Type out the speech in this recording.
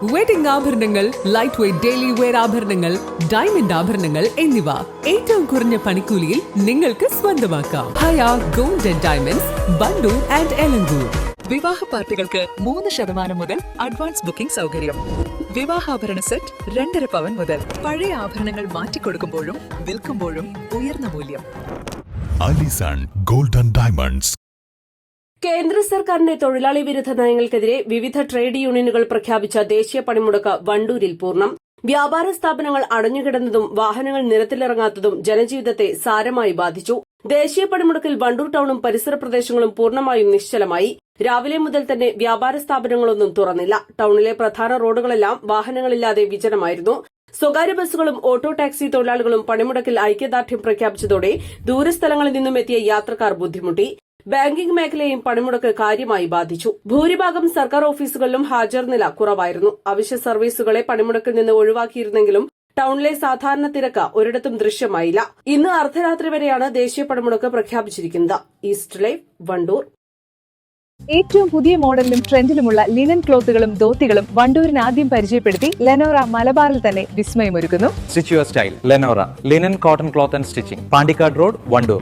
Wedding ആഭരണങ്ങൾ, light weight daily wear ആഭരണങ്ങൾ, diamond ആഭരണങ്ങൾ എന്നിവ ഏറ്റവും കുറഞ്ഞ പണിക്കൂലിയിൽ നിങ്ങൾക്ക് സ്വന്തമാക്കാം. Haya gold and diamonds, Wandoor and Elankur. വിവാഹ പാർട്ടികൾക്ക് 3% മുതൽ അഡ്വാൻസ് ബുക്കിംഗ് സൗകര്യം. വിവാഹാഭരണ സെറ്റ് 2.5 പവൻ മുതൽ. പഴയ ആഭരണങ്ങൾ മാറ്റിക്കൊടുക്കുമ്പോഴും വിൽക്കുമ്പോഴും ഉയർന്ന മൂല്യം. Allison gold and diamonds. കേന്ദ്ര സർക്കാരിന്റെ തൊഴിലാളി വിരുദ്ധ നയങ്ങൾക്കെതിരെ വിവിധ ട്രേഡ് യൂണിയനുകൾ പ്രഖ്യാപിച്ച ദേശീയ പണിമുടക്ക് വണ്ടൂരിൽ പൂർണ്ണം. വ്യാപാര സ്ഥാപനങ്ങൾ അടഞ്ഞുകിടന്നതും വാഹനങ്ങൾ നിരത്തിലിറങ്ങാത്തതും ജനജീവിതത്തെ സാരമായി ബാധിച്ചു. ദേശീയ പണിമുടക്കിൽ വണ്ടൂർ ടൌണും പരിസര പ്രദേശങ്ങളും പൂർണ്ണമായും നിശ്ചലമായി. രാവിലെ മുതൽ തന്നെ വ്യാപാര സ്ഥാപനങ്ങളൊന്നും തുറന്നില്ല. ടൌണിലെ പ്രധാന റോഡുകളെല്ലാം വാഹനങ്ങളില്ലാതെ വിജനമായിരുന്നു. സ്വകാര്യ ബസ്സുകളും ഓട്ടോ ടാക്സി തൊഴിലാളികളും പണിമുടക്കിൽ ഐക്യദാർഢ്യം പ്രഖ്യാപിച്ചതോടെ ദൂരസ്ഥലങ്ങളിൽ നിന്നും എത്തിയ യാത്രക്കാർ ബുദ്ധിമുട്ടി. ബാങ്കിംഗ് മേഖലയെയും പണിമുടക്ക് കാര്യമായി ബാധിച്ചു. ഭൂരിഭാഗം സർക്കാർ ഓഫീസുകളിലും ഹാജർ നില കുറവായിരുന്നു. അവശ്യ സർവീസുകളെ പണിമുടക്കിൽ നിന്ന് ഒഴിവാക്കിയിരുന്നെങ്കിലും ടൌണിലെ സാധാരണ തിരക്ക് ഒരിടത്തും ദൃശ്യമായില്ല. ഇന്ന് അർദ്ധരാത്രി വരെയാണ് ദേശീയ പണിമുടക്ക് പ്രഖ്യാപിച്ചിരിക്കുന്നത്. East live, Wandoor. ഏറ്റവും പുതിയ മോഡലിലും ട്രെൻഡിലുമുള്ള ലിനൻ ക്ലോത്തുകളും ധോത്തികളും വണ്ടൂരിന് ആദ്യം പരിചയപ്പെടുത്തി ലെനോറ മലബാറിൽ തന്നെ വിസ്മയമൊരുക്കുന്നു. Stitch your style Lenora linen cotton cloth and stitching, Pandikkad road, Wandoor.